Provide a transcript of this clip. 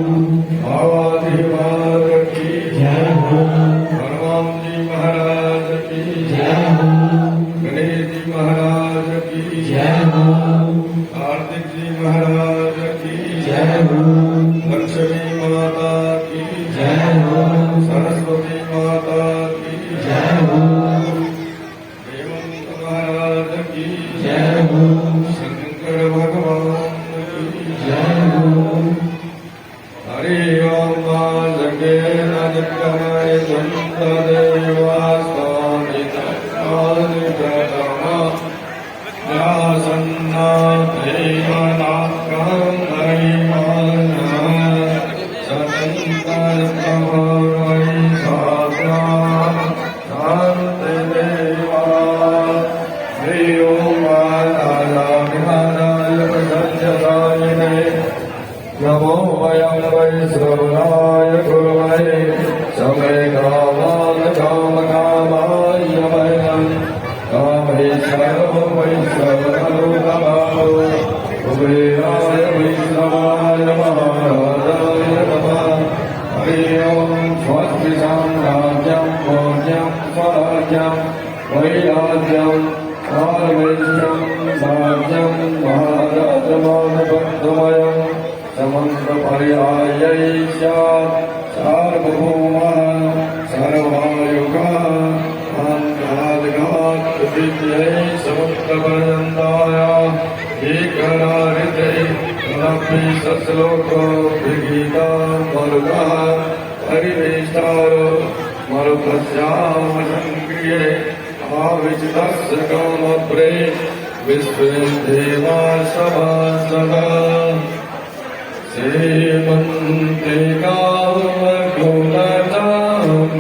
महादेव की जय हो। हनुमान जी महाराज की जय हो। गणेश जी महाराज की जय हो। कार्तिक जी महाराज की जय हो। लक्ष्मी माता की जय हो। सरस्वती माता की जय हो। हेमंत महाराज की जय हो। शंकर भगवान की जय हो। हरि ओम जगे नजकमय संतदेवास्तानि तत्तानि प्रथमा व्यासन्ना देवनाथं हरिमानः सतन्तं प्रभवै सात्वा शान्तिदेवा हरि ओम विहाराय प्रसन्नदायिने नमो वयं वै श्रवणाय गुरवे समे कामकामाय वयं कामेश्वरो वैष्णवो नमो कुबेराय वैष्णवाय महाराजाय नमः हरि ओम स्वस्ति साम्राज्यं भोज्यं स्वराज्यं वैराज्यं आर्वैश्यं भाग्यं महाराजमानबद्धमयम् समन्तपर्यायैश्च सार्वभौमः सर्वायुगः अन्तरादिघात्प्रतिज्ञै समुद्रपर्यन्ताय एकरारिते नमः सश्लोको विगीता मरुतः परिवेष्टारो मरुतस्यामसङ्क्रिये आविचितस्य कामप्रे विश्वे देवा सभासदा सेवन्ते